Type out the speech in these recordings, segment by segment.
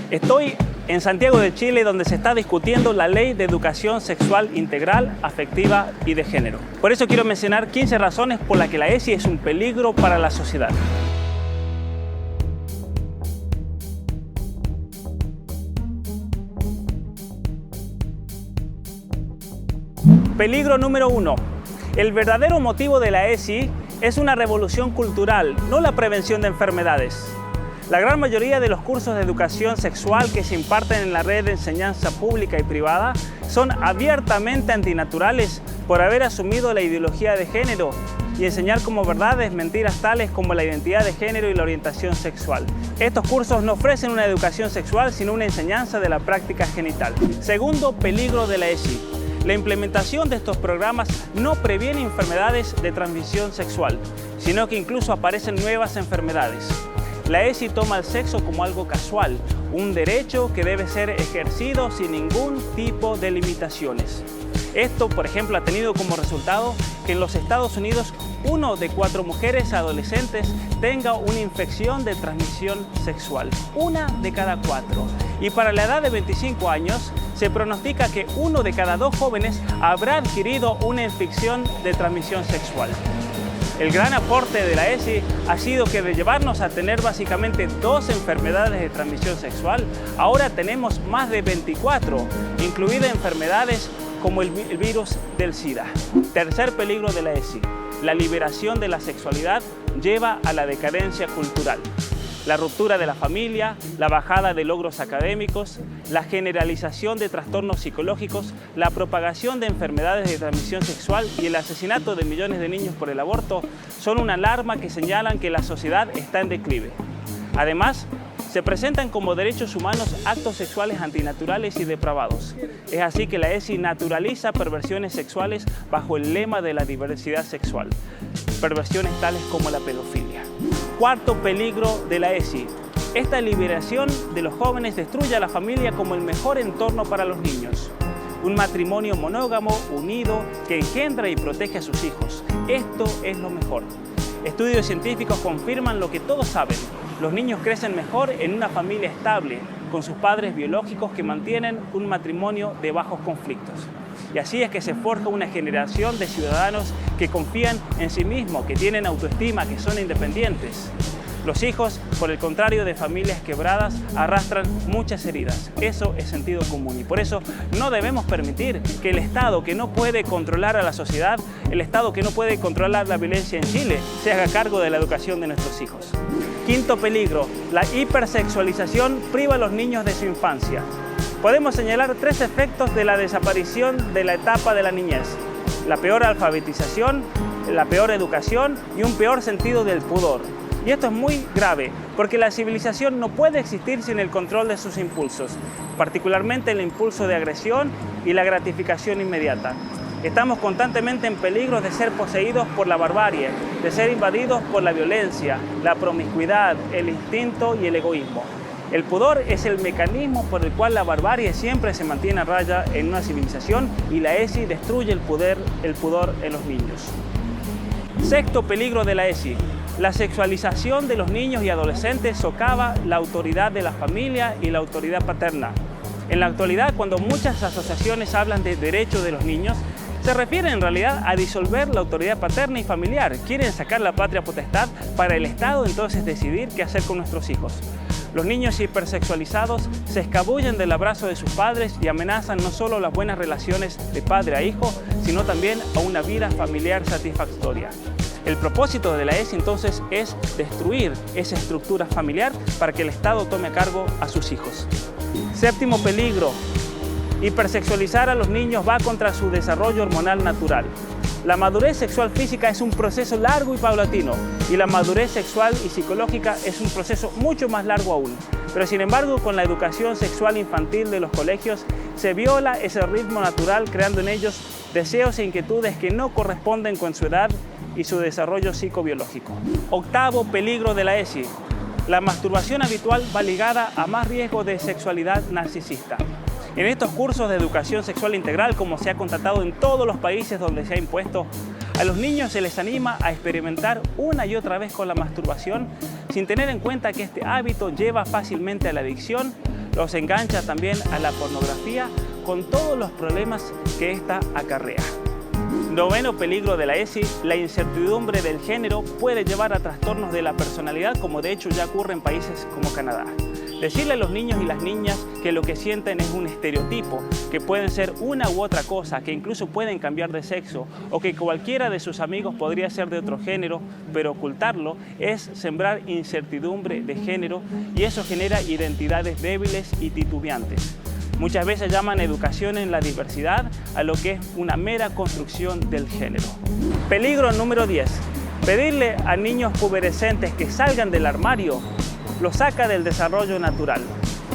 Estoy en Santiago de Chile, donde se está discutiendo la Ley de Educación Sexual Integral, Afectiva y de Género. Por eso quiero mencionar 15 razones por las que la ESI es un peligro para la sociedad. Peligro número 1. El verdadero motivo de la ESI es una revolución cultural, no la prevención de enfermedades. La gran mayoría de los cursos de educación sexual que se imparten en la red de enseñanza pública y privada son abiertamente antinaturales por haber asumido la ideología de género y enseñar como verdades mentiras tales como la identidad de género y la orientación sexual. Estos cursos no ofrecen una educación sexual, sino una enseñanza de la práctica genital. Segundo peligro de la ESI. La implementación de estos programas no previene enfermedades de transmisión sexual, sino que incluso aparecen nuevas enfermedades. La ESI toma el sexo como algo casual, un derecho que debe ser ejercido sin ningún tipo de limitaciones. Esto, por ejemplo, ha tenido como resultado que en los Estados Unidos 1 de 4 mujeres adolescentes tenga una infección de transmisión sexual. 1 de cada 4. Y para la edad de 25 años, se pronostica que 1 de cada 2 jóvenes habrá adquirido una infección de transmisión sexual. El gran aporte de la ESI ha sido que de llevarnos a tener básicamente 2 enfermedades de transmisión sexual, ahora tenemos más de 24, incluidas enfermedades como el virus del SIDA. Tercer peligro de la ESI. La liberación de la sexualidad lleva a la decadencia cultural. La ruptura de la familia, la bajada de logros académicos, la generalización de trastornos psicológicos, la propagación de enfermedades de transmisión sexual y el asesinato de millones de niños por el aborto son una alarma que señalan que la sociedad está en declive. Además, se presentan como derechos humanos actos sexuales antinaturales y depravados. Es así que la ESI naturaliza perversiones sexuales bajo el lema de la diversidad sexual. Perversiones tales como la pedofilia. Cuarto peligro de la ESI. Esta liberación de los jóvenes destruye a la familia como el mejor entorno para los niños. Un matrimonio monógamo, unido, que engendra y protege a sus hijos. Esto es lo mejor. Estudios científicos confirman lo que todos saben. Los niños crecen mejor en una familia estable, con sus padres biológicos que mantienen un matrimonio de bajos conflictos. Y así es que se forja una generación de ciudadanos que confían en sí mismos, que tienen autoestima, que son independientes. Los hijos, por el contrario de familias quebradas, arrastran muchas heridas. Eso es sentido común y por eso no debemos permitir que el Estado, que no puede controlar a la sociedad, el Estado que no puede controlar la violencia en Chile, se haga cargo de la educación de nuestros hijos. Quinto peligro, la hipersexualización priva a los niños de su infancia. Podemos señalar 3 efectos de la desaparición de la etapa de la niñez: la peor alfabetización, la peor educación y un peor sentido del pudor. Y esto es muy grave, porque la civilización no puede existir sin el control de sus impulsos, particularmente el impulso de agresión y la gratificación inmediata. Estamos constantemente en peligro de ser poseídos por la barbarie, de ser invadidos por la violencia, la promiscuidad, el instinto y el egoísmo. El pudor es el mecanismo por el cual la barbarie siempre se mantiene a raya en una civilización y la ESI destruye el pudor en los niños. Sexto peligro de la ESI. La sexualización de los niños y adolescentes socava la autoridad de la familia y la autoridad paterna. En la actualidad, cuando muchas asociaciones hablan de derechos de los niños, se refieren en realidad a disolver la autoridad paterna y familiar. Quieren sacar la patria potestad para el Estado entonces decidir qué hacer con nuestros hijos. Los niños hipersexualizados se escabullen del abrazo de sus padres y amenazan no solo las buenas relaciones de padre a hijo, sino también a una vida familiar satisfactoria. El propósito de la ESI entonces es destruir esa estructura familiar para que el Estado tome a cargo a sus hijos. Séptimo peligro, hipersexualizar a los niños va contra su desarrollo hormonal natural. La madurez sexual física es un proceso largo y paulatino y la madurez sexual y psicológica es un proceso mucho más largo aún. Pero sin embargo, con la educación sexual infantil de los colegios se viola ese ritmo natural creando en ellos deseos e inquietudes que no corresponden con su edad y su desarrollo psicobiológico. Octavo peligro de la ESI. La masturbación habitual va ligada a más riesgo de sexualidad narcisista. En estos cursos de educación sexual integral, como se ha constatado en todos los países donde se ha impuesto, a los niños se les anima a experimentar una y otra vez con la masturbación, sin tener en cuenta que este hábito lleva fácilmente a la adicción, los engancha también a la pornografía con todos los problemas que ésta acarrea. Noveno peligro de la ESI, la incertidumbre del género puede llevar a trastornos de la personalidad, como de hecho ya ocurre en países como Canadá. Decirle a los niños y las niñas que lo que sienten es un estereotipo, que pueden ser una u otra cosa, que incluso pueden cambiar de sexo o que cualquiera de sus amigos podría ser de otro género, pero ocultarlo es sembrar incertidumbre de género y eso genera identidades débiles y titubeantes. Muchas veces llaman educación en la diversidad a lo que es una mera construcción del género. Peligro número 10. Pedirle a niños pubescentes que salgan del armario los saca del desarrollo natural.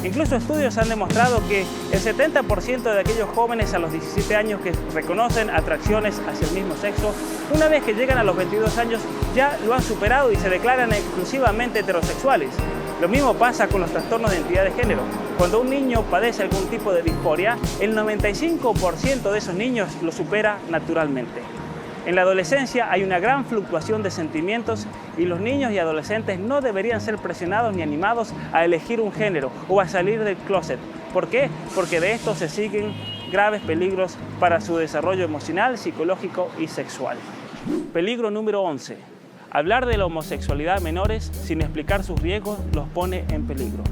Incluso estudios han demostrado que el 70% de aquellos jóvenes a los 17 años que reconocen atracciones hacia el mismo sexo, una vez que llegan a los 22 años ya lo han superado y se declaran exclusivamente heterosexuales. Lo mismo pasa con los trastornos de identidad de género. Cuando un niño padece algún tipo de disforia, el 95% de esos niños lo supera naturalmente. En la adolescencia hay una gran fluctuación de sentimientos y los niños y adolescentes no deberían ser presionados ni animados a elegir un género o a salir del closet. ¿Por qué? Porque de esto se siguen graves peligros para su desarrollo emocional, psicológico y sexual. Peligro número 11. Hablar de la homosexualidad a menores sin explicar sus riesgos los pone en peligro.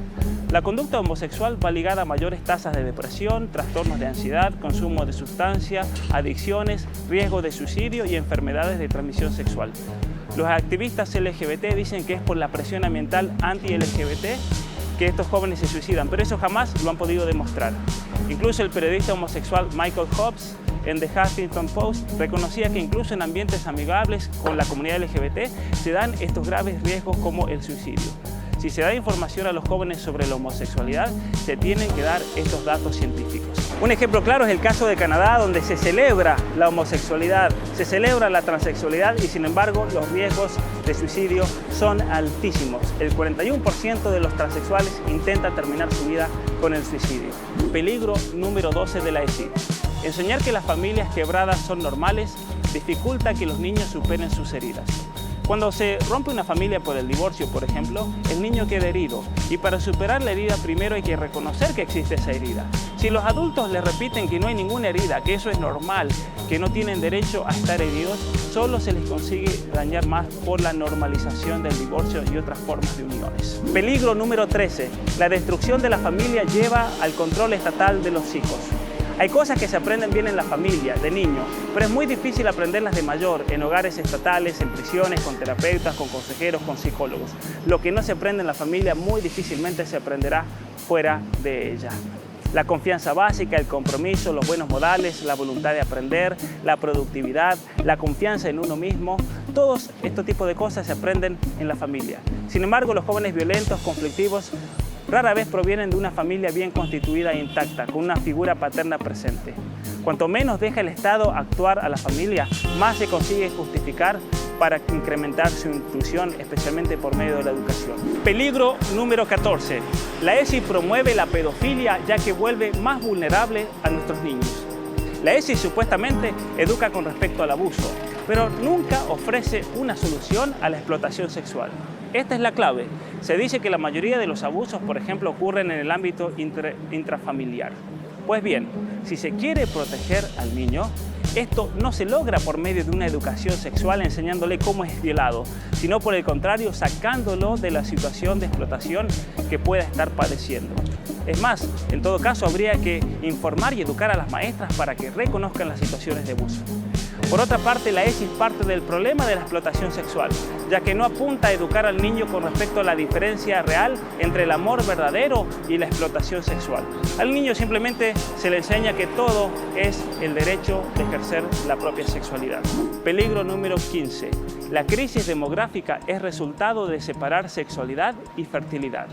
La conducta homosexual va ligada a mayores tasas de depresión, trastornos de ansiedad, consumo de sustancias, adicciones, riesgo de suicidio y enfermedades de transmisión sexual. Los activistas LGBT dicen que es por la presión ambiental anti-LGBT que estos jóvenes se suicidan, pero eso jamás lo han podido demostrar. Incluso el periodista homosexual Michael Hobbs en The Huffington Post reconocía que incluso en ambientes amigables con la comunidad LGBT se dan estos graves riesgos como el suicidio. Si se da información a los jóvenes sobre la homosexualidad, se tienen que dar estos datos científicos. Un ejemplo claro es el caso de Canadá, donde se celebra la homosexualidad, se celebra la transexualidad y sin embargo los riesgos de suicidio son altísimos. El 41% de los transexuales intenta terminar su vida con el suicidio. Peligro número 12 de la ESI. Enseñar que las familias quebradas son normales dificulta que los niños superen sus heridas. Cuando se rompe una familia por el divorcio, por ejemplo, el niño queda herido y para superar la herida primero hay que reconocer que existe esa herida. Si los adultos le repiten que no hay ninguna herida, que eso es normal, que no tienen derecho a estar heridos, solo se les consigue dañar más por la normalización del divorcio y otras formas de uniones. Peligro número 13. La destrucción de la familia lleva al control estatal de los hijos. Hay cosas que se aprenden bien en la familia, de niño, pero es muy difícil aprenderlas de mayor, en hogares estatales, en prisiones, con terapeutas, con consejeros, con psicólogos. Lo que no se aprende en la familia muy difícilmente se aprenderá fuera de ella. La confianza básica, el compromiso, los buenos modales, la voluntad de aprender, la productividad, la confianza en uno mismo, todos estos tipos de cosas se aprenden en la familia. Sin embargo, los jóvenes violentos, conflictivos, rara vez provienen de una familia bien constituida e intacta, con una figura paterna presente. Cuanto menos deja el Estado actuar a la familia, más se consigue justificar para incrementar su inclusión, especialmente por medio de la educación. Peligro número 14. La ESI promueve la pedofilia ya que vuelve más vulnerable a nuestros niños. La ESI supuestamente educa con respecto al abuso, pero nunca ofrece una solución a la explotación sexual. Esta es la clave. Se dice que la mayoría de los abusos, por ejemplo, ocurren en el ámbito intrafamiliar. Pues bien, si se quiere proteger al niño, esto no se logra por medio de una educación sexual enseñándole cómo es violado, sino por el contrario, sacándolo de la situación de explotación que pueda estar padeciendo. Es más, en todo caso, habría que informar y educar a las maestras para que reconozcan las situaciones de abuso. Por otra parte, la ESI es parte del problema de la explotación sexual, ya que no apunta a educar al niño con respecto a la diferencia real entre el amor verdadero y la explotación sexual. Al niño simplemente se le enseña que todo es el derecho de ejercer la propia sexualidad. Peligro número 15. La crisis demográfica es resultado de separar sexualidad y fertilidad.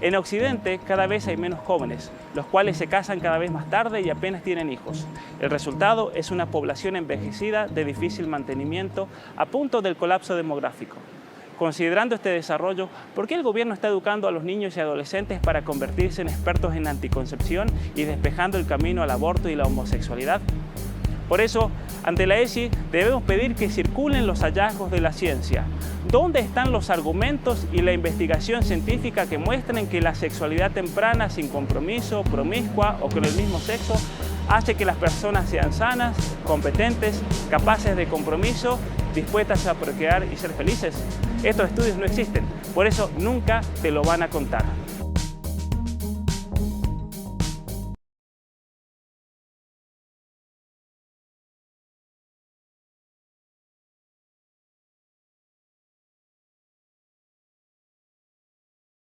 En Occidente cada vez hay menos jóvenes, los cuales se casan cada vez más tarde y apenas tienen hijos. El resultado es una población envejecida de difícil mantenimiento a punto del colapso demográfico. Considerando este desarrollo, ¿por qué el gobierno está educando a los niños y adolescentes para convertirse en expertos en anticoncepción y despejando el camino al aborto y la homosexualidad? Por eso, ante la ESI debemos pedir que circulen los hallazgos de la ciencia. ¿Dónde están los argumentos y la investigación científica que muestren que la sexualidad temprana sin compromiso, promiscua o con el mismo sexo hace que las personas sean sanas, competentes, capaces de compromiso, dispuestas a procrear y ser felices? Estos estudios no existen, por eso nunca te lo van a contar.